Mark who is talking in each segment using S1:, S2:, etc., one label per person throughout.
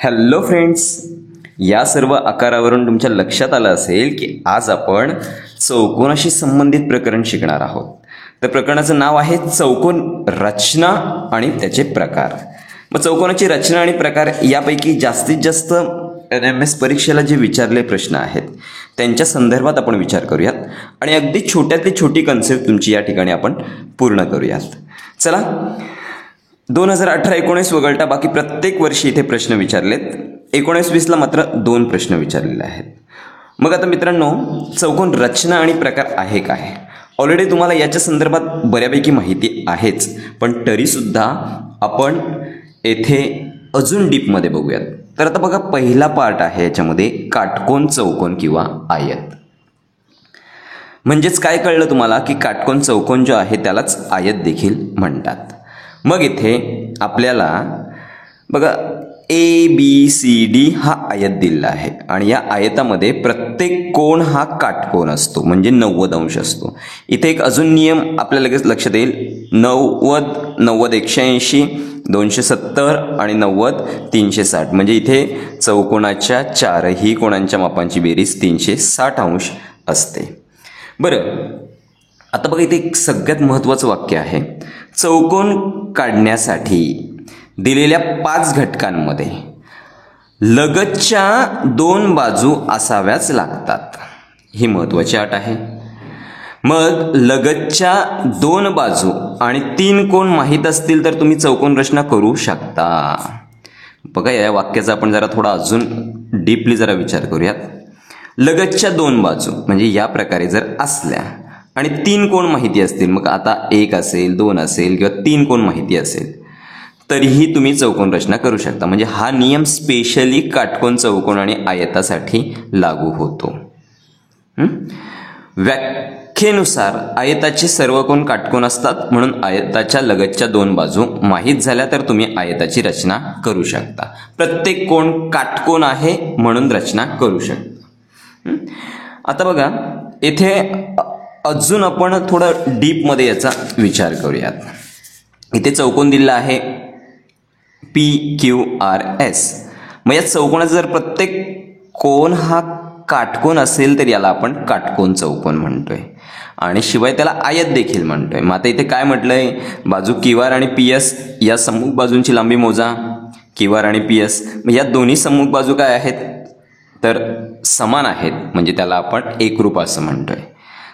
S1: Hello friends, या सर्व आकारावरून तुमच्या लक्षात आलं असेल की आज आपण चौकोनाशी संबंधित प्रकरण शिकणार आहोत. तर प्रकरणाचं नाव आहे चौकोन रचना आणि त्याचे प्रकार. मग चौकोनाची रचना आणि प्रकार यापैकी जास्तीत जास्त NMS परीक्षेला जे विचारले प्रश्न आहेत त्यांच्या संदर्भात आपण विचार करूयात आणि अगदी छोट्यातली छोटी कन्सेप्ट तुमची या ठिकाणी आपण पूर्ण करूयात. चला, 2018-19 वगळता बाकी प्रत्येक वर्षी इथे प्रश्न विचारलेत. 19-20ला मात्र 2 प्रश्न विचारलेले आहेत. मग आता मित्रांनो, चौकोन रचना आणि प्रकार आहे काय? ऑलरेडी तुम्हाला याच्या संदर्भात बऱ्यापैकी माहिती आहेच, पण तरीसुद्धा आपण येथे अजून डीपमध्ये बघूयात. तर आता बघा, पहिला पार्ट आहे याच्यामध्ये काटकोन चौकोन किंवा आयत. म्हणजेच काय कळलं तुम्हाला की काटकोन चौकोन जो आहे त्यालाच आयत देखील म्हणतात. मग इथे आपल्याला बघा ABCD हा आयत दिलेला आहे आणि या आयतामध्ये प्रत्येक कोण हा काटकोन असतो, म्हणजे 90 अंश असतो. इथे एक अजून नियम आपल्याला लगेच लक्षात येईल. 90, 90 180, 270 आणि 90 360. म्हणजे इथे चौकोनाच्या चारही कोणांच्या मापांची बेरीज 360 अंश असते. बरं, आता बघा इथे एक सगळ्यात महत्त्वाचं वाक्य आहे. चौकोन काढण्यासाठी दिलेल्या 5 घटकांमध्ये लगतच्या 2 बाजू असाव्याच लागतात. ही महत्त्वाची अट आहे. मग लगतच्या 2 बाजू आणि 3 कोण माहीत असतील तर तुम्ही चौकोन रचना करू शकता. बघा, या वाक्याचा आपण जरा थोडा अजून डीपली जरा विचार करूयात. लगतच्या 2 बाजू म्हणजे या प्रकारे जर असल्या आणि 3 कोण माहिती असतील, मग आता 1 असेल, 2 असेल किंवा 3 कोण माहिती असेल, तरीही तुम्ही चौकोन रचना करू शकता. म्हणजे हा नियम स्पेशली काटकोन चौकोन आणि आयतासाठी लागू होतो. व्याख्येनुसार आयताचे सर्व कोण काटकोन असतात, म्हणून आयताच्या लगतच्या 2 बाजू माहीत झाल्या तर तुम्ही आयताची रचना करू शकता. प्रत्येक कोण काटकोन आहे म्हणून रचना करू शकता. आता बघा, येथे अजून आपण थोडं डीपमध्ये याचा विचार करूयात. इथे चौकोन दिलेला आहे PQRS. मग या चौकोनाचा जर प्रत्येक कोण हा काटकोन असेल तर याला आपण काटकोन चौकोन म्हणतोय आणि शिवाय त्याला आयत देखील म्हणतोय. मग आता इथे काय म्हटलंय, बाजू QR आणि PS या सम्मुख बाजूंची लांबी मोजा. QR आणि PS मग या दोन्ही सम्मुख बाजू काय आहेत तर समान आहेत, म्हणजे त्याला आपण एकरूप असं म्हणतोय.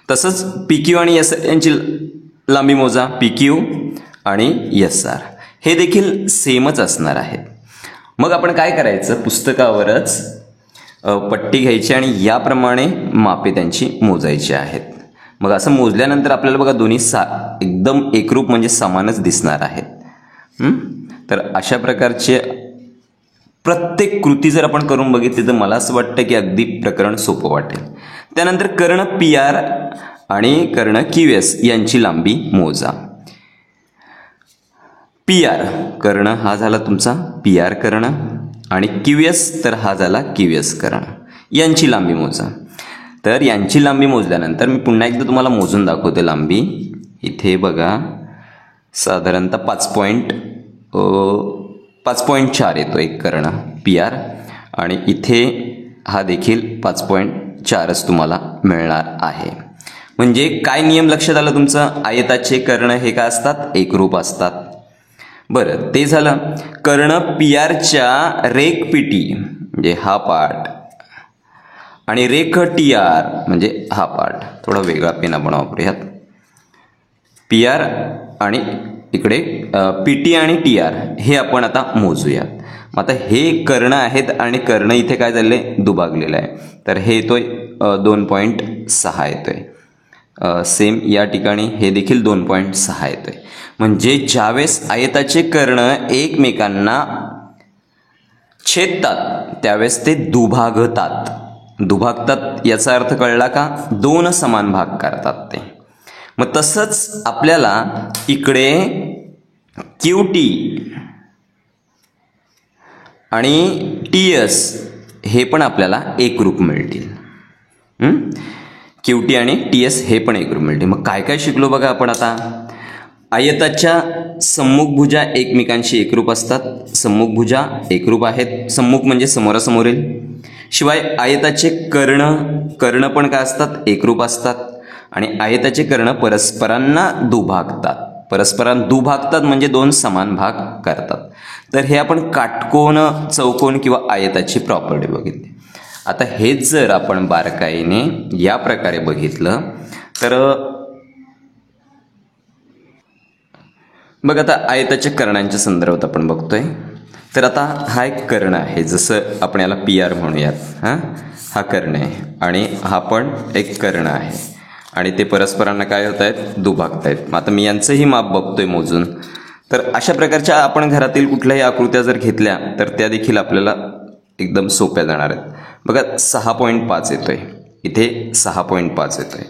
S1: तसंच PQ आणि SR यांची लांबी मोजा. PQ आणि SR हे देखील सेमच असणार आहेत. मग आपण काय करायचं, पुस्तकावरच पट्टी घ्यायची आणि याप्रमाणे मापे त्यांची मोजायची आहेत. मग असं मोजल्यानंतर आपल्याला बघा दोन्ही एकदम एकरूप म्हणजे समानच दिसणार आहेत. तर अशा प्रकारचे प्रत्येक कृती जर आपण करून बघितली तर मला असं वाटतं की अगदी प्रकरण सोपं वाटेल. त्यानंतर कर्ण PR आणि कर्ण QS यांची लांबी मोजा. PR कर्ण हा झाला तुमचा PR कर्ण आणि QS तर हा झाला QS कर्ण. यांची लांबी मोजा. तर यांची लांबी मोजल्यानंतर मी पुन्हा एकदा तुम्हाला मोजून दाखवते लांबी. इथे बघा साधारणतः 5.4 येतो एक कर्ण PR आणि इथे हा देखील 5.4च तुम्हाला मिळणार आहे. म्हणजे काय नियम लक्षात आला तुमचं, आयताचे कर्ण हे काय असतात, एकरूप असतात. बरं, ते झालं. कर्ण PRच्या रेखपिटी म्हणजे हा पार्ट आणि रेख TR म्हणजे हा पार्ट. थोडा वेगळा पेन आपण वापरूयात. PR आणि इकडे PT आणि TR हे आपण आता मोजूयात. मग आता हे कर्ण आहेत आणि कर्ण इथे काय झाले, दुभागलेलं आहे. तर हे येतोय 2.6 येतोय. सेम या ठिकाणी हे देखील 2.6 येतोय. म्हणजे ज्यावेळेस आयताचे कर्ण एकमेकांना छेदतात त्यावेळेस ते दुभागतात. दुभागतात याचा अर्थ कळला का, 2 समान भाग करतात ते. मग तसंच आपल्याला इकडे QT आणि TS हे पण आपल्याला एकरूप मिळतील. QT आणि TS हे पण एकरूप मिळतील. मग काय काय शिकलो बघा आपण आता. आयताच्या सम्मुखभुजा एकमेकांशी एकरूप असतात. सम्मुखभुजा एकरूप आहेत. सम्मुख म्हणजे समोरासमोरील. शिवाय आयताचे कर्ण पण काय असतात? एकरूप असतात. आणि आयताचे कर्ण परस्परांना दुभागतात. परस्परांना दुभागतात म्हणजे दोन समान भाग करतात. तर हे आपण काटकोन, चौकोन किंवा आयताची प्रॉपर्टी बघितली. आता हेच जर आपण बारकाईने या प्रकारे बघितलं तर बघ, आता आयताच्या कर्णांच्या संदर्भात आपण बघतोय. तर आता हा एक कर्ण आहे, जसं आपण याला PR म्हणूयात. हा कर्ण आहे आणि हा पण एक कर्ण आहे आणि ते परस्परांना काय होत आहेत? दुभागतायत. आता मी यांचंही माप बघतोय मोजून. तर अशा प्रकारच्या आपण घरातील कुठल्याही आकृत्या जर घेतल्या तर त्या देखील आपल्याला एकदम सोप्या जाणार आहेत. बघा 6.5 येतोय, इथे 6.5 येतोय.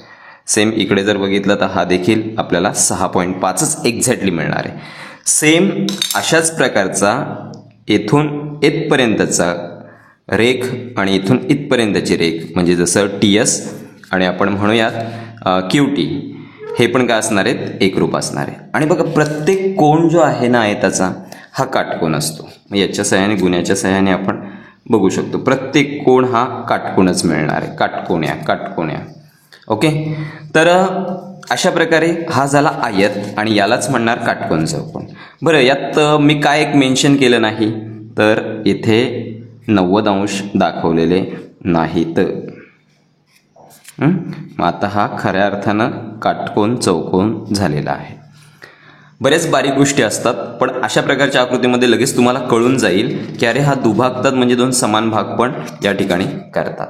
S1: सेम इकडे जर बघितलं तर हा देखील आपल्याला 6.5च एक्झॅक्टली मिळणार आहे. सेम अशाच प्रकारचा येथून इथपर्यंतचा रेख आणि इथून इथपर्यंतची रेख म्हणजे जसं TS आणि आपण म्हणूयात QT, हे पण काय असणार आहेत? एकरूप असणार आहे. आणि बघा, प्रत्येक कोण जो आहे ना आयताचा हा काटकोन असतो. याच्या सहाय्याने, गुण्याच्या सहाय्याने आपण बघू शकतो. प्रत्येक कोण हा काटकोनच मिळणार आहे. काटकोन्या. ओके. तर अशा प्रकारे हा झाला आयत आणि यालाच म्हणणार काटकोन चौकोन. बरं, यात मी काय एक मेन्शन केलं नाही, तर इथे 90 अंश दाखवलेले नाहीत. मग आता हा खऱ्या अर्थानं काटकोन चौकोन झालेला आहे. बऱ्याच बारीक गोष्टी असतात, पण अशा प्रकारच्या आकृतीमध्ये लगेच तुम्हाला कळून जाईल की अरे हा दुभागतात म्हणजे दोन समान भाग पण या ठिकाणी करतात.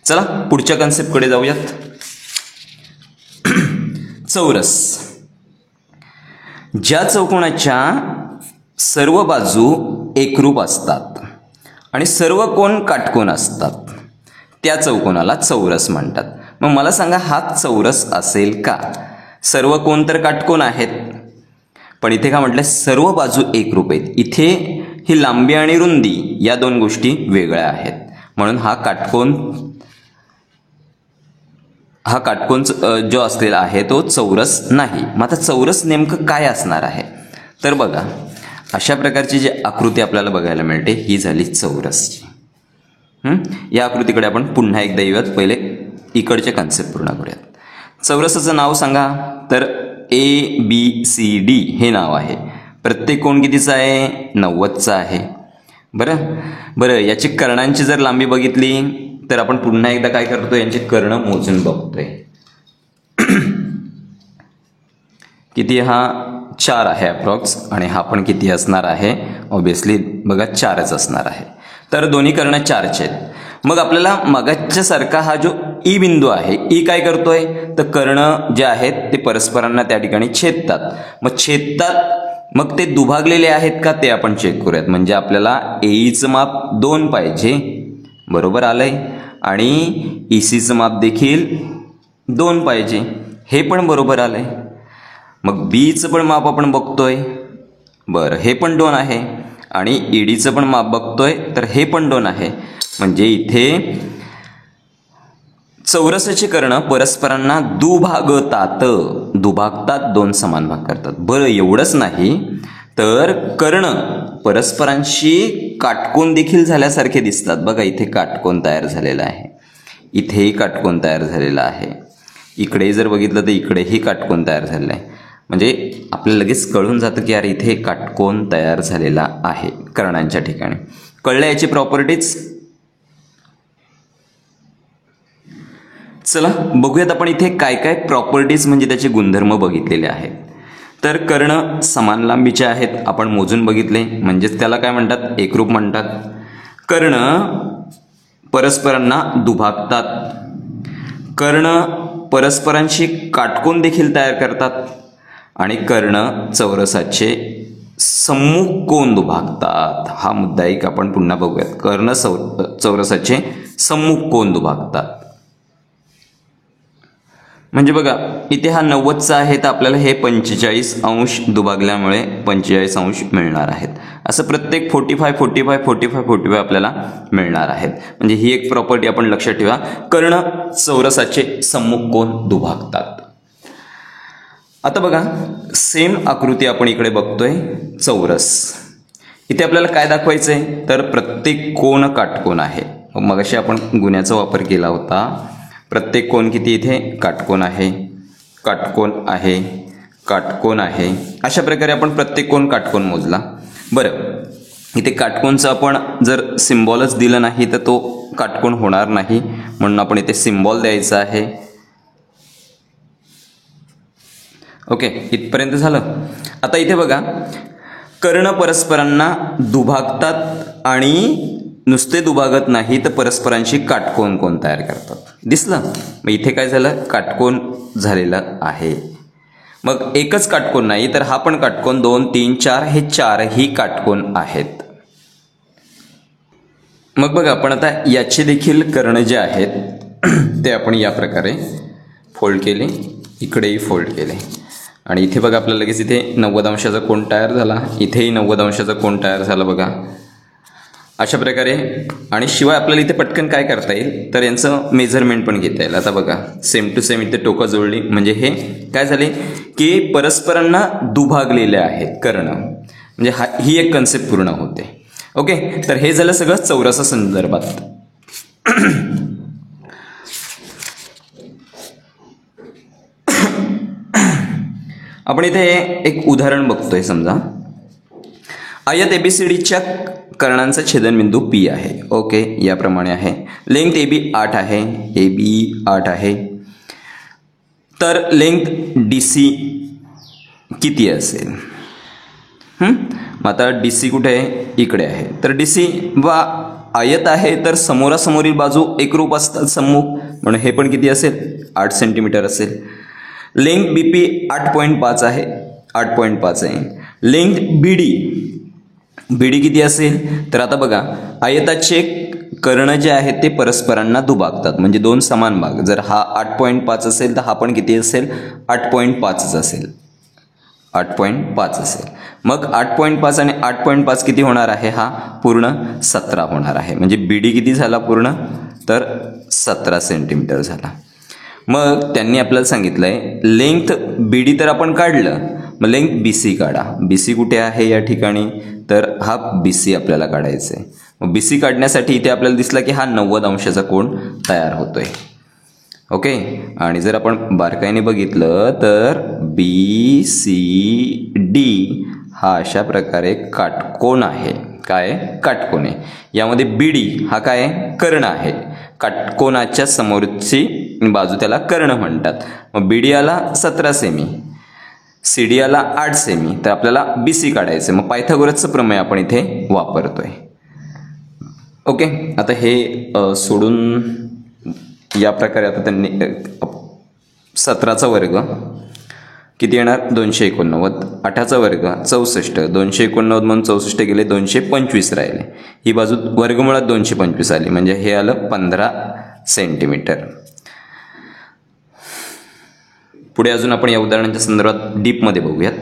S1: चला पुढच्या कन्सेप्टकडे जाऊयात. चौरस. ज्या चौकोनाच्या सर्व बाजू एकरूप असतात आणि सर्व कोण काटकोन असतात त्या चौकोनाला चौरस म्हणतात. मग मला सांगा, हा चौरस असेल का? सर्व कोण तर काटकोन आहेत, पण इथे काय म्हटलं? सर्व बाजू एकरूप आहेत. इथे ही लांबी आणि रुंदी या दोन गोष्टी वेगळ्या आहेत, म्हणून हा काटकोन जो असलेला आहे तो चौरस नाही. मग आता चौरस नेमकं काय असणार आहे? तर बघा, अशा प्रकारची जी आकृती आपल्याला बघायला मिळते ही झाली चौरसची. या आकृतीकडे आपण पुन्हा एकदा येऊयात. पहिले इकडचे कन्सेप्ट पूर्ण करूयात. चौरसाचं नाव सांगा. तर ABCD हे नाव आहे. प्रत्येक कोण कितीचा आहे? 90चा आहे. बरं, याची कर्णांची जर लांबी बघितली तर आपण पुन्हा एकदा काय करतो? यांचे कर्ण मोजून बघतोय. किती? हा 4 आहे अप्रॉक्स. आणि हा पण किती असणार आहे? ऑब्विसली बघा 4च असणार आहे. तर दोन्ही कर्ण 4चे आहेत. मग आपल्याला मगाच्या सारखा हा जो ई बिंदू आहे, ई काय करतोय? तर कर्ण जे आहेत ते परस्परांना त्या ठिकाणी छेदतात. मग ते दुभागलेले आहेत का ते आपण चेक करूयात. म्हणजे आपल्याला AEचं माप 2 पाहिजे, बरोबर आलंय. आणि ECचं माप देखील 2 पाहिजे, हे पण बरोबर आलंय. मग Bचं पण माप आपण बघतोय, बरं हे पण 2 आहे. आणि EDचं पण माप बघतोय, तर हे पण 2 आहे. म्हणजे इथे चौरसाचे कर्ण परस्परांना दुभागतात, दोन समान भाग करतात. बरं, एवढंच नाही तर कर्ण परस्परांशी काटकोन देखील झाल्यासारखे दिसतात. बघा, इथे काटकोन तयार झालेला आहे, इथेही काटकोन तयार झालेला आहे. इकडे जर बघितलं तर इकडेही काटकोन तयार झालेला आहे. म्हणजे आपल्याला लगेच कळून जातं की यार इथे काटकोन तयार झालेला आहे कर्णांच्या ठिकाणी. कळलं याची प्रॉपर्टीज? चला बघूयात आपण इथे काय काय प्रॉपर्टीज म्हणजे त्याचे गुणधर्म बघितलेले आहेत. तर कर्ण समान लांबीचे आहेत, आपण मोजून बघितले, म्हणजेच त्याला काय म्हणतात? एकरूप म्हणतात. कर्ण परस्परांना दुभागतात. कर्ण परस्परांशी काटकोन देखील तयार करतात. आणि कर्ण चौरसाचे सम्मुख कोन दुभागतात. हा मुद्दा एक आपण पुन्हा बघूयात. कर्ण चौरसाचे सम्मुख कोन दुभागतात. म्हणजे बघा, इथे हा 90चा आहे, तर आपल्याला हे 45 अंश दुभागल्यामुळे 45 अंश मिळणार आहेत. असं प्रत्येक 45 आपल्याला मिळणार आहेत. म्हणजे ही एक प्रॉपर्टी आपण लक्षात ठेवा. कर्ण चौरसाचे सम्मुख कोन दुभागतात. आता बघा सेम आकृती आपण इकडे बघतोय चौरस. इथे आपल्याला काय दाखवायचं आहे तर प्रत्येक कोण काटकोन आहे. मगाशी आपण गुण्याचा वापर केला होता. प्रत्येक कोण किती इथे काटकोन आहे, काटकोन आहे, काटकोन आहे. अशा प्रकारे आपण प्रत्येक कोण काटकोन मोजला. बरं इथे काटकोनचं आपण जर सिम्बॉलच दिलं नाही तर तो काटकोन होणार नाही, म्हणून आपण इथे सिम्बॉल द्यायचा आहे. ओके इथपर्यंत झालं. आता इथे बघा कर्ण परस्परांना दुभागतात आणि नुसते दुभागत नाही तर परस्परांशी काटकोन कोण तयार करतात. दिसलं. मग इथे काय झालं काटकोन झालेलं आहे. मग एकच काटकोन नाही तर हा पण काटकोन 2 3 4 हे चारही काटकोन आहेत. मग बघा आपण आता याचे देखील कर्ण जे आहेत ते आपण या प्रकारे फोल्ड केले, इकडेही फोल्ड केले आणि इथे बघा आपल्याला लगेच इथे 90 अंशाचा कोन तयार झाला, इथेही 90 अंशाचा कोन तयार झाला बघा अशा प्रकारे. आणि शिवाय आपल्याला इथे पटकन काय करता येईल तर यांचं मेजरमेंट पण घेता येईल. आता बघा सेम टू सेम इथे टोकं जोडली म्हणजे हे काय झाले की परस्परांना दुभागलेले आहेत कर्ण, म्हणजे ही एक कन्सेप्ट पूर्ण होते. ओके तर हे झालं सगळं चौरसा संदर्भात. आपण इथे एक उदाहरण बघतोय. समजा आयत एबीसीडीच्या कर्णांचा छेदनबिंदू पी आहे. ओके याप्रमाणे आहे. लेंथ ए बी 8 आहे, ए बी 8 आहे. तर लेंथ डी सी किती असेल? मग आता डी सी कुठे आहे? इकडे आहे. तर डी सी वा आयत आहे तर समोरासमोरील बाजू एकरूप असतात सम्मुख, म्हणून हे पण किती असेल 8 सेंटीमीटर असेल. लेंथ बी पी 8.5 आहे, 8.5 आहे. लेंथ बी डी किती असेल? तर आता बघा आयताचे कर्ण जे आहेत ते परस्परांना दुभागतात म्हणजे 2 समान भाग. जर हा 8.5 असेल तर हा पण किती असेल 8.5 असेल, 8.5 असेल. मग 8.5 आणि 8.5 किती होणार आहे? हा पूर्ण 17 होणार आहे. म्हणजे बी डी किती झाला पूर्ण तर 17 सेंटीमीटर झाला. मग त्यांनी आपल्याला सांगितलंय लेंथ बी डी तर आपण काढलं, मग लेंथ बी सी काढा. बी सी कुठे आहे या ठिकाणी? तर हा बी सी आपल्याला काढायचा आहे. मग बी सी काढण्यासाठी इथे आपल्याला दिसला की हा 90 अंशाचा कोन तयार होतोय. ओके आणि जर आपण बारकाईने बघितलं तर बी सी डी हा अशा प्रकारे काटकोन आहे. काय काटकोन आहे. यामध्ये बी डी हा काय कर्ण आहे. काटकोनाच्या समोरची बाजू त्याला कर्ण म्हणतात. मग बी डी आला 17 सेमी, सी डी आला 8 सेमी. तर आपल्याला बी सी काढायचं. मग पायथागोरसचं प्रमेय आपण इथे वापरतोय. ओके आता हे सोडून या प्रकारे आता त्यांनी 17चा वर्ग किती येणार 289, 8चा वर्ग 64, 289 म्हणून 64 गेले 225 राहिले. ही बाजू वर्गमुळात 225 आली म्हणजे हे आलं 15 सेंटीमीटर. पुढे अजून आपण या उदाहरणाच्या संदर्भात डीपमध्ये बघूयात.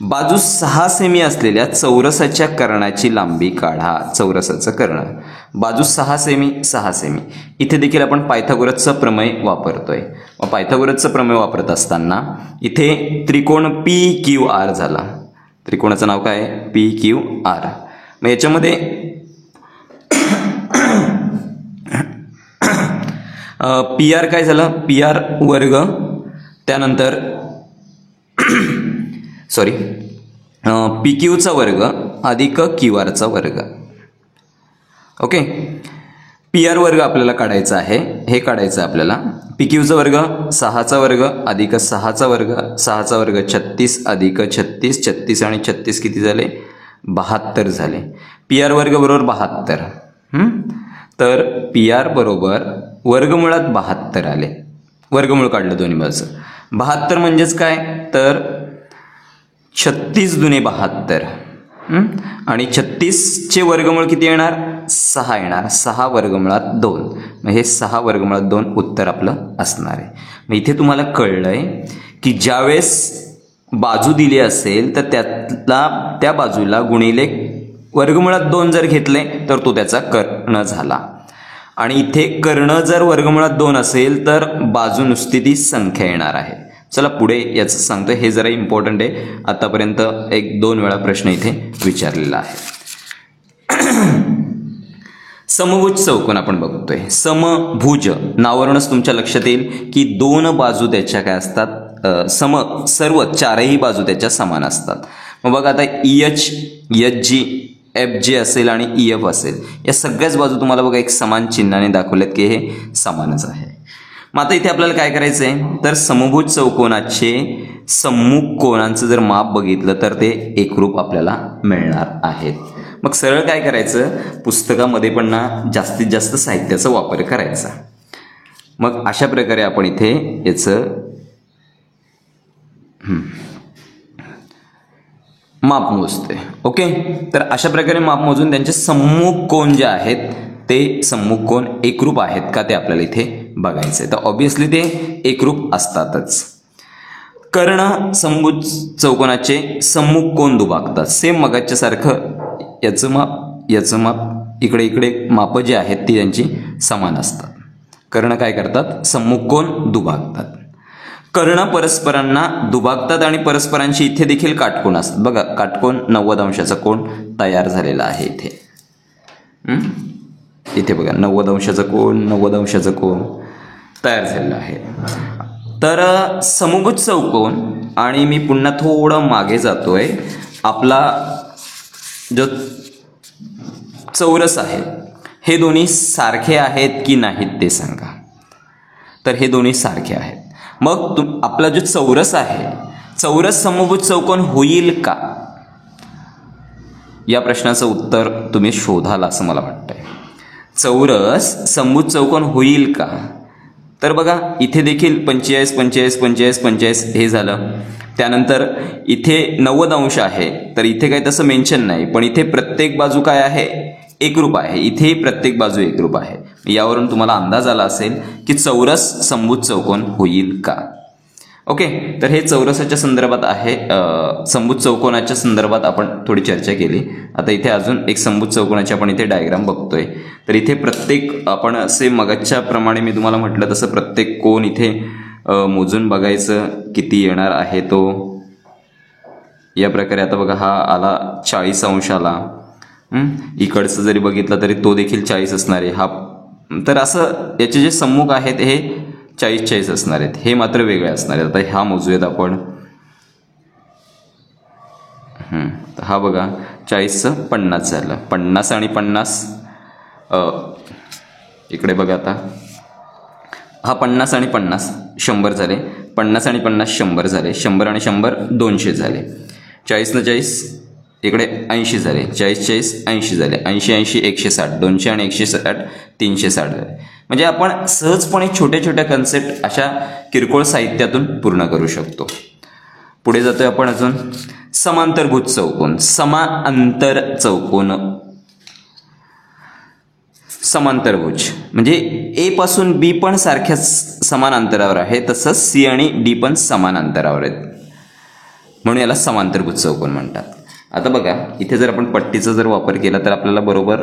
S1: बाजू 6 सेमी असलेल्या चौरसाच्या कर्णाची लांबी काढा. चौरसाचं कर्ण बाजू 6 सेमी 6 सेमी. इथे देखील आपण पायथागोरसचं प्रमेय वापरतोय. मग पायथागोरसचं प्रमेय वापरत असताना इथे त्रिकोण पी क्यू आर झाला. त्रिकोणाचं नाव काय पी क्यू आर. मग याच्यामध्ये पी आर काय झालं पी आर वर्ग, त्यानंतर सॉरी पी क्यूचा वर्ग अधिक क्यू आरचा वर्ग. ओके पी आर वर्ग आपल्याला काढायचा आहे. हे काढायचं आपल्याला. पी क्यूचा वर्ग 6चा वर्ग अधिक 6चा वर्ग, 6चा वर्ग 36 अधिक 36, 36 आणि 36 किती झाले 72 झाले. पी आर वर्ग बरोबर 72. तर पी आर बरोबर वर्गमुळात 72 आले. वर्गमूळ काढलं दोन्ही बाजू. 72 म्हणजेच काय तर 36 दुने 72 आणि 36चे वर्गमूळ किती येणार 6 येणार. 6 वर्गमुळात 2 मग हे 6 वर्गमुळात 2 उत्तर आपलं असणार आहे. मग इथे तुम्हाला कळलंय की ज्यावेळेस बाजू दिली असेल तर त्या बाजूला गुणिले वर्गमुळात 2 जर घेतले तर तो त्याचा कर्ण झाला. आणि इथे कर्ण जर वर्गमुळात 2 असेल तर बाजू नुसती ती संख्या येणार आहे. चला पुढे याचं सांगतोय, हे जरा इम्पॉर्टंट आहे. आतापर्यंत 1-2 वेळा प्रश्न इथे विचारलेला आहे. समभुज चौकोन आपण बघतोय. समभुज नावावरूनच तुमच्या लक्षात येईल की 2 बाजू त्याच्या काय असतात, सर्व 4ही बाजू त्याच्या समान असतात. मग बघा आता EH, FG असेल आणि EF असेल, या सगळ्याच बाजू तुम्हाला बघा एक समान चिन्हाने दाखवल्यात की हे समानच आहे. मग आता इथे आपल्याला काय करायचं आहे, तर समभुज चौकोनाचे सम्मुख कोणांचं जर माप बघितलं तर ते एकरूप आपल्याला मिळणार आहेत. मग सरळ काय करायचं, पुस्तकामध्ये पण ना जास्तीत जास्त साहित्याचा वापर करायचा. मग अशा प्रकारे आपण इथे याचं माप मोजते. ओके, तर अशा प्रकारे माप मोजून त्यांचे सम्मुख कोन जे आहेत ते सम्मुख कोन एकरूप आहेत का ते आपल्याला इथे बघायचं आहे. तर ऑब्विसली ते एकरूप असतातच. कर्ण समभुज चौकोनाचे सम्मुख कोन दुभागतात. सेम मगाच्या सारखं याचं माप इकडे माप जे आहेत ती त्यांची समान असतात. कर्ण काय करतात, सम्मुख कोन दुभागतात. कर्ण परस्परांना दुभागतात आणि परस्परांशी इथे देखील काटकोन असतात. बघा काटकोन 90 अंशाचा कोन तयार झालेला आहे इथे. इथे बघा 90 अंशाचा कोन तयार झालेला आहे. तर समभुज चौकोन, आणि मी पुन्हा थोडं मागे जातोय, आपला जो चौरस आहे हे दोन्ही सारखे आहेत की नाहीत ते सांगा. तर हे दोन्ही सारखे आहेत. मग आपला जो चौरस आहे, चौरस समभुज चौकोन होईल का, या प्रश्नाचं उत्तर तुम्ही शोधाल असं मला वाटतंय. चौरस समभुज चौकोन होईल का, तर बघा इथे देखील 45, 45, 45, 45 हे झालं. त्यानंतर इथे 90 अंश आहे, तर इथे काही तसं मेन्शन नाही, पण इथे प्रत्येक बाजू काय आहे, एकरूप आहे. इथे प्रत्येक बाजू एकरूप आहे. यावरून तुम्हाला अंदाज आला असेल की चौरस समभुज चौकोन होईल का. ओके, तर हे चौरसाच्या संदर्भात आहे. समभुज चौकोनाच्या संदर्भात आपण थोडी चर्चा केली. आता इथे अजून एक समभुज चौकोनाची आपण इथे डायग्राम बघतोय. तर इथे प्रत्येक आपण असे मगाच्या प्रमाणे मी तुम्हाला म्हटलं तसं प्रत्येक कोन इथे मोजून बघायचं किती येणार आहे तो. या प्रकारे आता बघा हा आला 40 अंश आला. इकडचं जरी बघितलं तरी तो देखील 40 असणार आहे. हा तर असं याचे जे सम्मुख आहेत हे 40-40 असणार आहेत. हे मात्र वेगळे असणार आहेत. आता हा मोजूयात आपण. हा बघा 40चं 50 झालं. 50 आणि 50 इकडे बघा आता हा 50 आणि 50 100 झाले. 50 आणि 50 100 झाले. 100 आणि 100 200 झाले. 40 न 40 इकडे 80 झाले. 40-40 80 झाले. 80-80 160. 200 आणि 160 360 झाले. म्हणजे आपण सहजपणे छोट्या छोट्या कन्सेप्ट अशा किरकोळ साहित्यातून पूर्ण करू शकतो. पुढे जातोय आपण अजून. समांतरभुज चौकोन. समांतर चौकोन, समांतरभुज म्हणजे ए पासून बी पण सारख्याच समान अंतरावर आहे, तसंच सी आणि डी पण समान अंतरावर आहेत, म्हणून याला समांतरभुज चौकोन म्हणतात. आता बघा इथे जर आपण पट्टीचा जर वापर केला तर आपल्याला बरोबर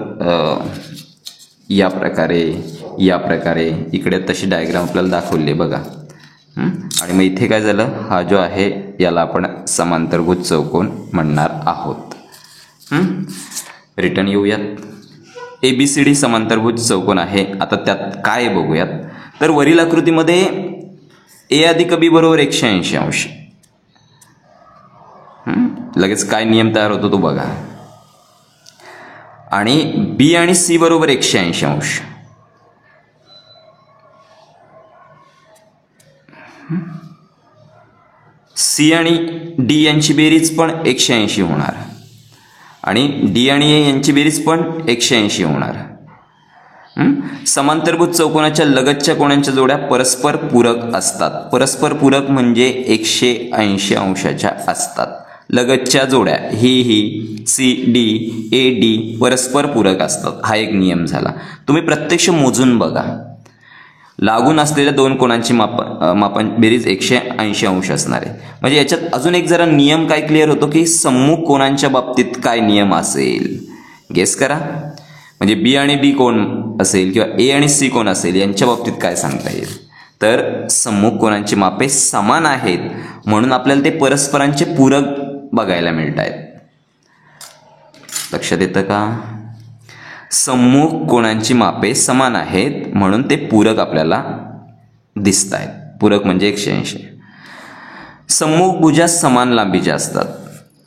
S1: या प्रकारे इकडे तशी डायग्राम आपल्याला दाखवली बघा. आणि मग इथे काय झालं, हा जो आहे याला आपण समांतरभुज चौकोन म्हणणार आहोत. रिटर्न येऊयात. ABCD समांतरभुज चौकोन आहे. आता त्यात काय बघूयात. तर वरील आकृतीमध्ये A अधिक B बरोबर 180 अंश. लगेच काय नियम तयार होतो तो बघा. आणि B आणि C बरोबर 180 अंश. C आणि D यांची बेरीज पण 180 होणार आणि D आणि A यांची बेरीज पण 180 होणार. समांतरभुज चौकोनाच्या लगतच्या कोणांच्या जोड्या परस्पर पूरक असतात. परस्पर पूरक म्हणजे 180 अंशाच्या असतात. लगतच्या जोड्या ही CD AD परस्पर पूरक असतात. हा एक नियम झाला. तुम्ही प्रत्यक्ष मोजून बघा. लागून असलेल्या दोन कोणांची मापन बेरीज 180 अंश असणार आहे. म्हणजे याच्यात अजून एक जरा नियम काय क्लिअर होतो की सम्मुख कोणांच्या बाबतीत काय नियम असेल गेस करा. म्हणजे B आणि D कोण असेल किंवा A आणि C कोण असेल यांच्या बाबतीत काय सांगता येईल. तर सम्मुख कोणांची मापे समान आहेत म्हणून आपल्याला ते परस्परांचे पूरक बघायला मिळत आहेत. लक्षात येतं का? सम्मुख कोणांची मापे समान आहेत म्हणून ते पूरक आपल्याला दिसत आहेत. पूरक म्हणजे 180. सम्मुख भुजा समान लांबीच्या असतात,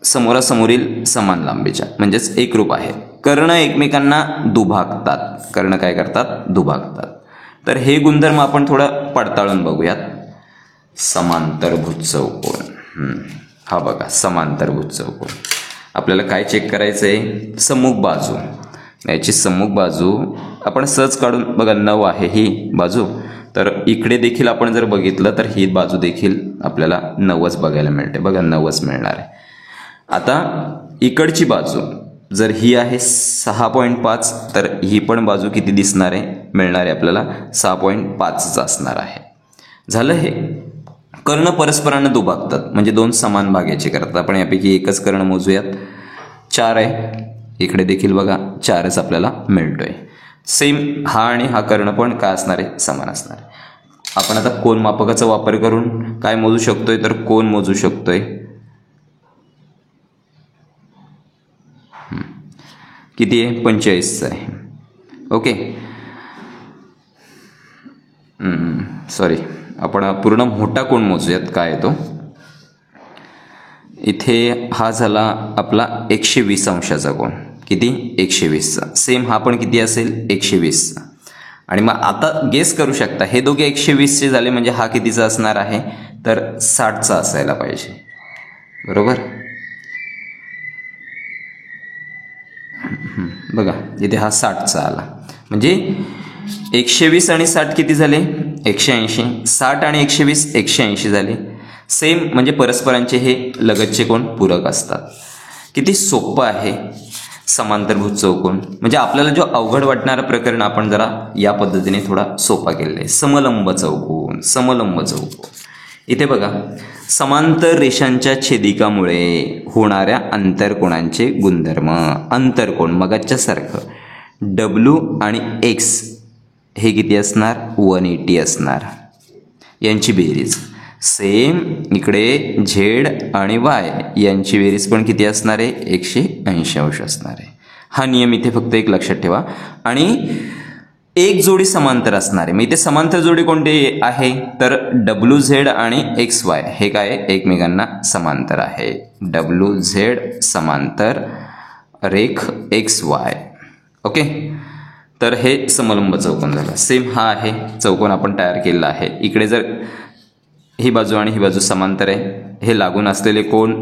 S1: समोरासमोरील समान लांबीच्या म्हणजेच एकरूप आहे. कर्ण एकमेकांना दुभागतात. कर्ण काय करतात? दुभागतात. तर हे गुणधर्म आपण थोडं पडताळून बघूयात. समांतरभुज चौकोन, हा बघा समांतरभुज चौकोन. आपल्याला काय चेक करायचं आहे? सम्मुख बाजू. याची सम्मुख बाजू आपण सहज काढून बघा 9 आहे ही बाजू. तर इकडे देखील आपण जर बघितलं तर ही बाजू देखील आपल्याला 9च बघायला मिळते. बघा 9च मिळणार आहे. आता इकडची बाजू जर ही आहे 6.5 तर ही पण बाजू किती दिसणार आहे? मिळणार आहे आपल्याला 6.5च असणार आहे. झालं हे. कर्ण परस्परांना दुभागतात म्हणजे 2 समान भाग याचे करतात. आपण यापैकी एकच कर्ण मोजूयात. 4 आहे. इकडे देखील बघा 4च आपल्याला मिळतोय. सेम हा आणि हा कर्ण पण काय असणार आहे? समान असणार आहे. आपण आता कोन मापकाचा वापर करून काय मोजू शकतोय? तर कोन मोजू शकतोय. किती आहे? 45 आहे. ओके, सॉरी, आपण पूर्ण मोठा कोन मोजूयात. काय आहे तो? इथे हा झाला आपला 120 अंशाचा कोन. किती? 120चा. सेम हा पण किती असेल? 120चा. आणि मग आता गेस करू शकता हे दोघे 120चे झाले म्हणजे हा कितीचा असणार आहे? तर 60चा असायला पाहिजे. बरोबर. बघा इथे हा 60चा आला म्हणजे 120 आणि 60 किती झाले? 180. 60 आणि 120 180 झाले. सेम म्हणजे परस्परांचे हे लगतचे कोण पूरक असतात. किती सोपं आहे समांतरभुज चौकोन. म्हणजे आपल्याला जो अवघड वाटणारा प्रकरण आपण जरा या पद्धतीने थोडा सोपा केलेला आहे. समलंब चौकोन. समलंब चौकोन इथे बघा समांतर रेषांच्या छेदिकामुळे होणाऱ्या अंतरकोणांचे गुणधर्म. अंतरकोण मगाच्या सारखं W आणि X हे किती असणार? 180 असणार. यांची बेरीज सेम इकडे Z आणि Y यांची बेरीज पण किती असणार आहे? 180 अंश असणार आहे. हा नियम इथे फक्त एक लक्षात ठेवा. आणि एक जोडी समांतर असणार आहे. मग इथे समांतर जोडी कोणती आहे? तर WZ आणि XY हे काय एकमेकांना समांतर आहे. WZ समांतर रेख XY. ओके, तर हे समलंब चौकोन झाला. सेम हा आहे चौकोन आपण तयार केलेला आहे. इकडे जर ही बाजू आणि ही बाजू समांतर आहे. हे लागून असलेले कोण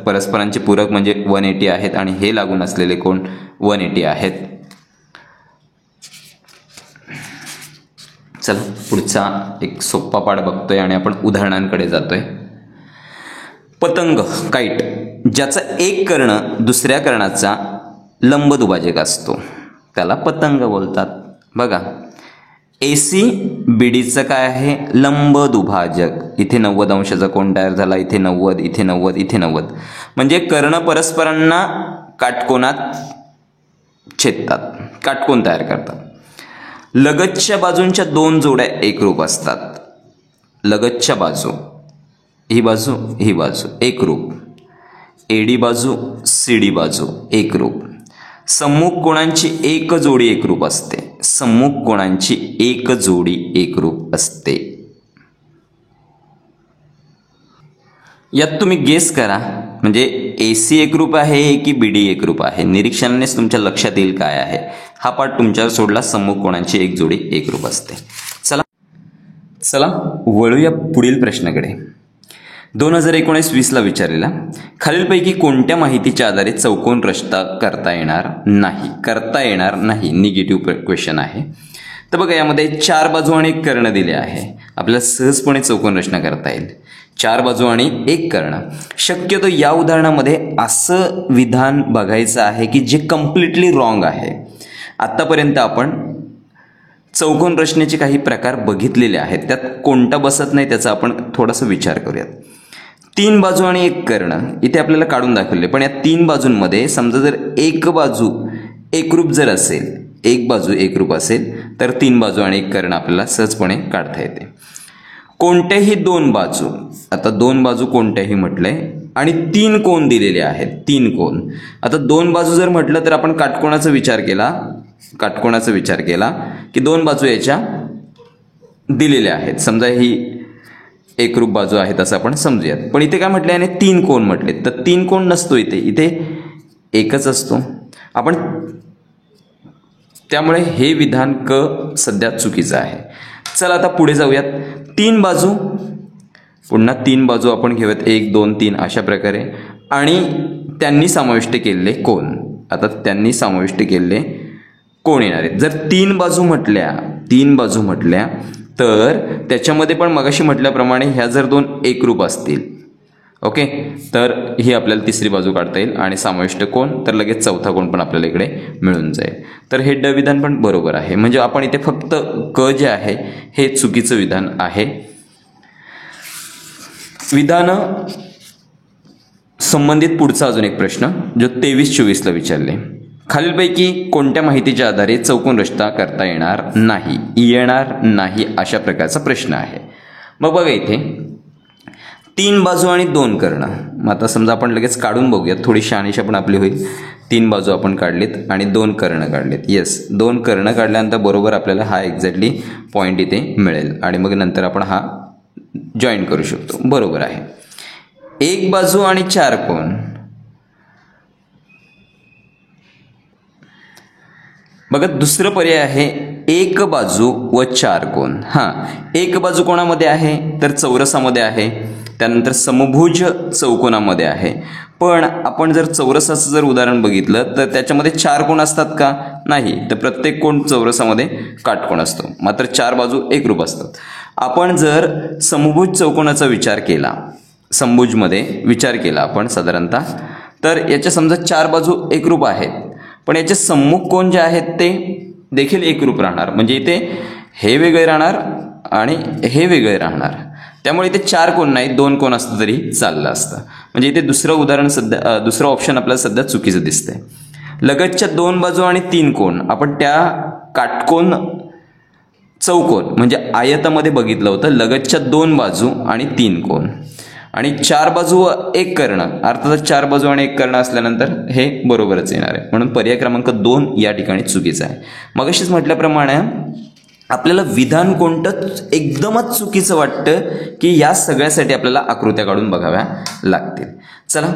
S1: परस्परांचे पूरक म्हणजे 180 आहेत आणि हे लागून असलेले कोण 180 आहेत. चला पुढचा एक सोपा पाठ बघतोय आणि आपण उदाहरणांकडे जातोय. पतंग काईट ज्याचा एक कर्ण दुसऱ्या कर्णाचा लंब दुभाजक असतो त्याला पतंग बोलतात. बघा AC BDचं काय आहे? लंब दुभाजक. इथे 90 अंशाचा कोन तयार झाला. इथे 90, इथे 90, इथे 90 म्हणजे कर्ण परस्परांना काटकोनात छेदतात, काटकोन तयार करतात. लगतच्या बाजूंच्या 2 जोड्या एकरूप असतात. लगतच्या बाजू ही बाजू ही बाजू एकरूप. AD बाजू CD बाजू एकरूप. सम्मुख कोणांची एक जोडी एकरूप असते. सम्मुख कोणांची एक जोडी एकरूप असते. यात तुम्ही गेस करा म्हणजे AC एकरूप आहे की BD एकरूप आहे. निरीक्षणानेच तुमच्या लक्षात येईल काय आहे. हा पाठ तुमच्यावर सोडला. सम्मुख कोणांची एक जोडी एकरूप असते. चला वळूया पुढील प्रश्नाकडे. 2019-20ला विचारलेला खालीलपैकी कोणत्या माहितीच्या आधारे चौकोन रचना करता येणार नाही निगेटिव्ह क्वेश्चन आहे. तर बघा यामध्ये 4 बाजू आणि 1 कर्ण दिले आहे. आपल्याला सहजपणे चौकोन रचना करता येईल. 4 बाजू आणि 1 कर्ण. शक्यतो या उदाहरणामध्ये असं विधान बघायचं आहे की जे कम्प्लिटली रॉंग आहे. आतापर्यंत आपण चौकोन रचनेचे काही प्रकार बघितलेले आहेत. त्यात कोणता बसत नाही त्याचा आपण थोडासा विचार करूयात. 3 बाजू आणि 1 कर्ण इथे आपल्याला काढून दाखवले. पण या 3 बाजूंमध्ये समजा जर एक बाजू एकरूप जर असेल, एक बाजू एकरूप असेल तर 3 बाजू आणि 1 कर्ण आपल्याला सहजपणे काढता येते. कोणत्याही दोन बाजू, आता दोन बाजू कोणत्याही म्हटलंय आणि तीन कोन दिलेले आहेत, तीन कोन. आता दोन बाजू जर म्हटलं तर आपण काटकोणाचा विचार केला की दोन बाजू याच्या दिलेल्या आहेत. समजा ही एकरूप बाजू आहेत असं आपण समजूयात. पण इथे काय म्हटलं याने तीन कोन म्हटले, तर तीन कोन नसतो इथे एकच असतो. आपण त्यामुळे हे विधान क सध्या चुकीचं आहे. चला आता पुढे जाऊयात. तीन बाजू, पुन्हा तीन बाजू आपण घेऊयात, 1 2 3 अशा प्रकारे, आणि त्यांनी समाविष्ट केलेले कोन. आता त्यांनी समाविष्ट केलेले कोण येणार आहेत. जर तीन बाजू म्हटल्या तर त्याच्यामध्ये पण मगाशी म्हटल्याप्रमाणे ह्या जर दोन एकरूप असतील, ओके, तर ही आपल्याला तिसरी बाजू काढता येईल आणि समाविष्ट कोण, तर लगेच चौथा कोण पण आपल्याला इकडे मिळून जाईल. तर हे ड विधान पण बरोबर आहे. म्हणजे आपण इथे फक्त क जे आहे हे चुकीचं विधान आहे. विधान संबंधित पुढचा अजून एक प्रश्न जो 23-24 ला विचारले. खालीलपैकी कोणत्या माहितीच्या आधारे चौकोन रचना करता येणार नाही अशा प्रकारचा प्रश्न आहे. मग बघा इथे तीन बाजू आणि दोन कर्ण. मग आता समजा आपण लगेच काढून बघूयात, थोडी शहानिशा पण आपली होईल. तीन बाजू आपण काढलीत आणि दोन कर्ण काढलेत. येस, दोन कर्ण काढल्यानंतर बरोबर आपल्याला हा एक्झॅक्टली पॉईंट इथे मिळेल आणि मग नंतर आपण हा जॉईन करू शकतो. बरोबर आहे. एक बाजू आणि चार कोण. बघा दुसरं पर्याय आहे एक बाजू व चार कोण. एक बाजू कोणामध्ये आहे तर चौरसामध्ये आहे, त्यानंतर समभुज चौकोनामध्ये आहे. पण आपण जर चौरसाचं जर उदाहरण बघितलं तर त्याच्यामध्ये चार कोण असतात का? नाही. तर प्रत्येक कोण चौरसामध्ये काटकोण असतो, मात्र चार बाजू एकरूप असतात. आपण जर समभुज चौकोनाचा विचार केला, समभुजमध्ये विचार केला आपण साधारणतः, तर याच्या समजा चार बाजू एकरूप आहेत, पण याचे सम्मुख कोण जे आहेत ते देखील एकरूप राहणार. म्हणजे इथे हे वेगळे राहणार आणि हे वेगळे राहणार. त्यामुळे इथे चार कोण नाही, दोन कोण असतं तरी चाललं असतं. म्हणजे इथे दुसरं ऑप्शन आपल्याला सध्या चुकीचं दिसतंय. लगतच्या दोन बाजू आणि तीन कोण, आपण त्या काटकोन चौकोन म्हणजे आयतामध्ये बघितलं होतं. लगतच्या दोन बाजू आणि तीन कोण आणि चार बाजू व एक कर्ण, अर्थातच चार बाजू आणि एक कर्ण असल्यानंतर हे बरोबरच येणार आहे. म्हणून पर्याय क्रमांक 2 या ठिकाणी चुकीचा आहे. मगाशीच म्हटल्याप्रमाणे आपल्याला विधान कोणतं एकदमच चुकीचं वाटतं की या सगळ्यासाठी आपल्याला आकृत्या काढून बघाव्या लागतील. चला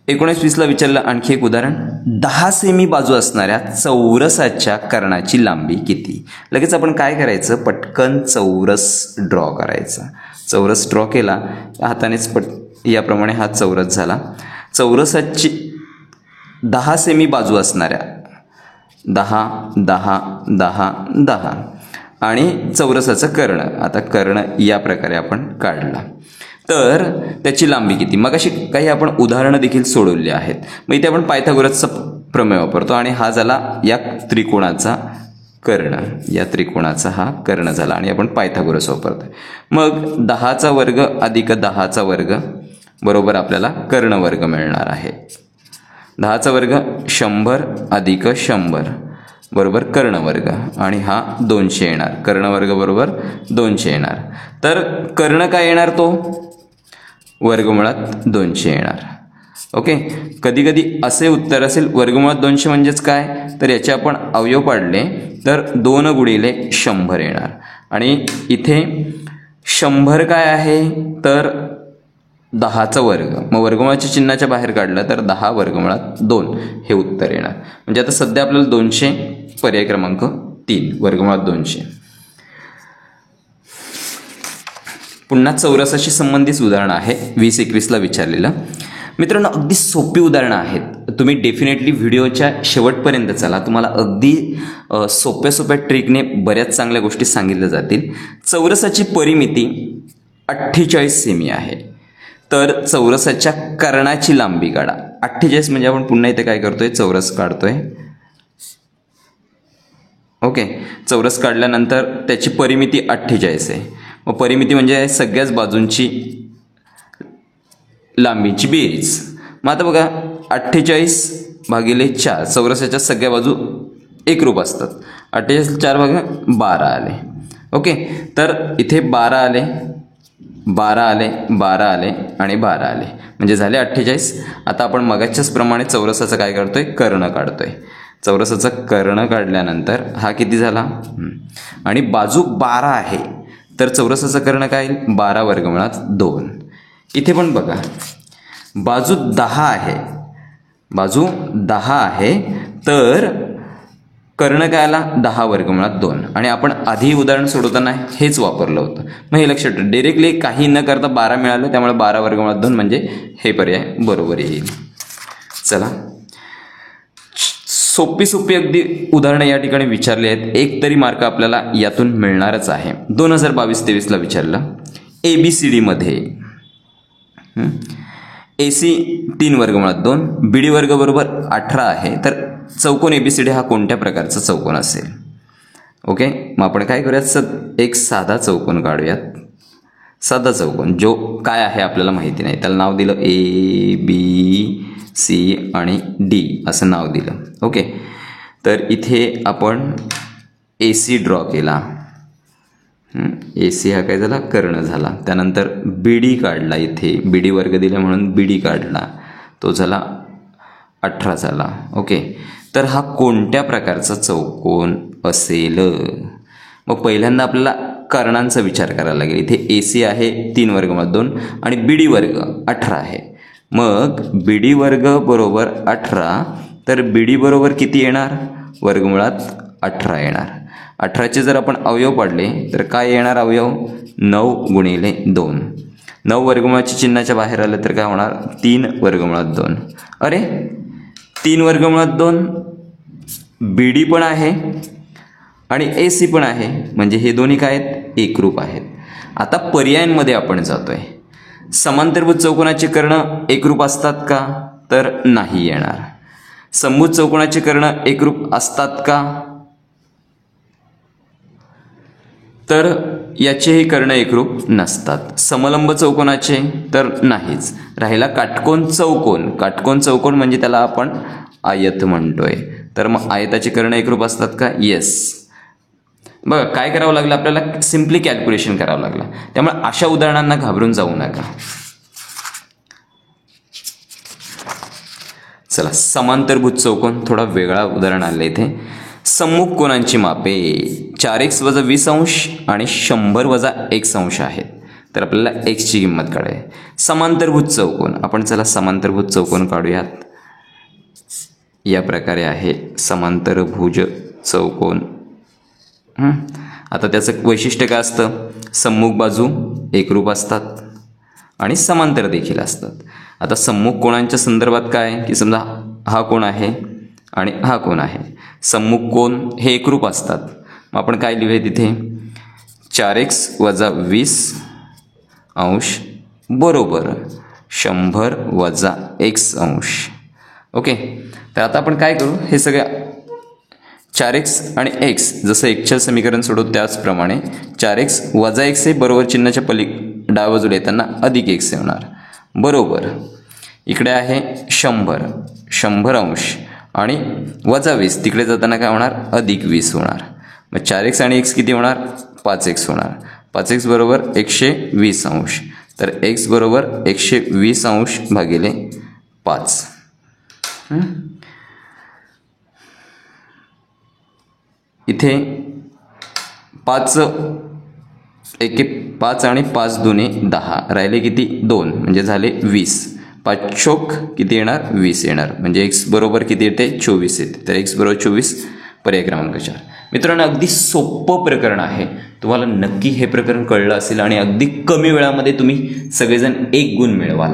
S1: 19-20 ला विचारलं आणखी एक उदाहरण. 10 सेमी बाजू असणाऱ्या चौरसाच्या कर्णाची लांबी किती? लगेच आपण काय करायचं, पटकन चौरस ड्रॉ करायचा. चौरस ड्रॉ केला हातानेच याप्रमाणे हा चौरस झाला. चौरसाची 10 सेमी बाजू असणाऱ्या 10 10 10 10 आणि चौरसाचं कर्ण, आता कर्ण या प्रकारे आपण काढला तर त्याची लांबी किती? मग अशी काही आपण उदाहरणं देखील सोडवली आहेत. मग इथे आपण पायथागोरसचा प्रमेय वापरतो आणि हा झाला या त्रिकोणाचा कर्ण, या त्रिकोणाचा हा कर्ण झाला आणि आपण पायथागोरस वापरतोय. मग 10चा वर्ग अधिक 10चा वर्ग बरोबर आपल्याला कर्णवर्ग मिळणार आहे. 10चा वर्ग 100 अधिक 100 बरोबर कर्णवर्ग आणि हा 200 येणार. कर्णवर्ग बरोबर 200 येणार. तर कर्ण काय येणार, तो वर्गमुळात 200 येणार. ओके, कधी कधी असे उत्तर असेल वर्गमुळात 200 म्हणजेच काय, तर याचे आपण अवयव पाडले तर 2 गुणिले 100 येणार. आणि इथे 100 काय आहे तर 10चा वर्ग, मग वर्गमुळाच्या चिन्हाच्या बाहेर काढलं तर 10 वर्गमुळात 2 हे उत्तर येणार. म्हणजे आता सध्या आपल्याला 200 पर्याय क्रमांक 3 वर्गमुळात 200. पुन्हा चौरसाशी संबंधित उदाहरण आहे 20-21 ला विचारलेलं. मित्रांनो अगदी सोपी उदाहरणं आहेत. तुम्ही डेफिनेटली व्हिडिओच्या शेवटपर्यंत चला, तुम्हाला अगदी सोप्या ट्रिकने बऱ्याच चांगल्या गोष्टी सांगितल्या जातील. चौरसाची परिमिती 48 सेमी आहे. तर चौरसाच्या कर्णाची लांबी काढा. 48 म्हणजे आपण पुन्हा इथे काय करतोय, चौरस काढतोय. ओके, चौरस काढल्यानंतर त्याची परिमिती 48 आहे. मग परिमिती म्हणजे सगळ्याच बाजूंची लांबीची बेरीज. मग आता बघा 48 भागिले 4, चौरसाच्या सगळ्या बाजू एकरूप असतात. 48 4 भागा 12 आले. ओके, तर इथे 12 आले, 12 आले, 12 आले आणि 12 आले, म्हणजे झाले 48. आता आपण मगाच्याच प्रमाणे चौरसाचं काय करतोय, कर्ण काढतोय. चौरसाचा कर्ण काढल्यानंतर हा किती झाला, आणि बाजू 12 आहे, तर चौरसाचं कर्ण काय येईल, 12 वर्गमुळात 2. इथे पण बघा बाजू 10 आहे, बाजू 10 आहे, तर कर्ण काय आला, 10 वर्गमुळात 2. आणि आपण आधी उदाहरण सोडवताना हेच वापरलं होतं. मग हे लक्षात ठेवा, डिरेक्टली काही न करता 12 मिळालं, त्यामुळे 12 वर्गमुळात 2 म्हणजे हे पर्याय बरोबर येईल. चला, सोपी सोपी अगदी उदाहरणं या ठिकाणी विचारली आहेत. एक तरी मार्क आपल्याला यातून मिळणारच आहे. 2022-23ला विचारलं, ABCD मध्ये AC 3 वर्गमुळात 2, BD वर्ग बरोबर 18 आहे, तर चौकोन ABCD हा कोणत्या प्रकारचा चौकोन असेल. ओके, मग आपण काय करूयात, एक साधा चौकोन काढूयात. साधा चौकोन जो काय आहे आपल्याला माहिती नाही, त्याला नाव दिलं ABC आणि D असं नाव दिलं. ओके, तर इथे आपण AC ड्रॉ केला. AC हा काय झाला, कर्ण झाला. त्यानंतर BD काढला, इथे BD वर्ग दिला म्हणून BD काढला, तो झाला 18 झाला. ओके, तर हा कोणत्या प्रकारचा चौकोन असेल. मग पहिल्यांदा आपल्याला कर्णांचा विचार करायला लागेल. इथे AC आहे 3 वर्गमुळात 2 आणि BD वर्ग 18 आहे. मग BD वर्ग बरोबर 18, तर BD बरोबर किती येणार, वर्गमुळात 18 येणार. 18चे जर आपण अवयव पाडले तर काय येणार अवयव, 9 गुणिले 2. 9 वर्गमुळाच्या चिन्हाच्या बाहेर आलं तर काय होणार, 3 वर्गमुळात 2. अरे 3 वर्गमुळात 2, BD पण आहे आणि AC पण आहे, म्हणजे हे दोन्ही काय आहेत, एकरूप आहेत. आता पर्यायांमध्ये आपण जातोय. समांतरभुज चौकोनाचे कर्ण एकरूप असतात का, तर नाही येणार. समभुज चौकोनाचे कर्ण एकरूप असतात का, तर याचेही कर्ण एकरूप नसतात. समलंब चौकोनाचे तर नाहीच. राहिला काटकोन चौकोन. काटकोन चौकोन म्हणजे त्याला आपण आयत म्हणतोय, तर मग आयताचे कर्ण एकरूप असतात का, येस. बघा काय करावं लागलं आपल्याला, सिम्पली कॅल्क्युलेशन करावं लागलं. त्यामुळे अशा उदाहरणांना घाबरून जाऊ नका. चला, समांतरभुज चौकोन थोडा वेगळा उदाहरण आलं इथे. सम्मुख कोनांची मापे 4x + 20 अंश आणि 100 + x अंश आहेत, तर आपल्याला x ची किंमत काढायची. समांतरभुज चौकोन, आपण चला समांतरभुज चौकोन काढूयात. या प्रकारे आहे समांतरभुज चौकोन. आता त्याचं वैशिष्ट्य काय असतं, सम्मुख बाजू एकरूप असतात आणि समांतर देखील असतात. आता सम्मुख कोणांच्या संदर्भात काय, की समजा हा कोण आहे आणि हा कोण आहे, सम्मुख कोण हे एकरूप असतात. मग आपण काय लिहूया तिथे, 4x + 20 अंश बरोबर 100 + x अंश. ओके, तर आता आपण काय करू, हे सगळ्या 4x आणि x जसं एकच्या समीकरण सोडवू त्याचप्रमाणे 4x + x हे बरोबर चिन्हाच्या डाव्या बाजूला येताना +x होणार, बरोबर इकडे आहे 100 अंश आणि -20 तिकडे जाताना काय होणार, +20 होणार. मग 4x आणि x किती होणार, 5x होणार. 5x बरोबर 120 अंश, तर x बरोबर 120 अंश भागिले 5. इथे 5 आणि 5 दुने 10, राहिले किती 2, म्हणजे झाले 20. 5 चोक किती येणार, 20 येणार, म्हणजे x बरोबर किती येते, 24 येते. तर x बरोबर 24, पर्याय क्रमांक 4. मित्रांनो, अगदी सोपं प्रकरण आहे. तुम्हाला नक्की हे प्रकरण कळलं असेल आणि अगदी कमी वेळामध्ये तुम्ही सगळेजण 1 गुण मिळवाल.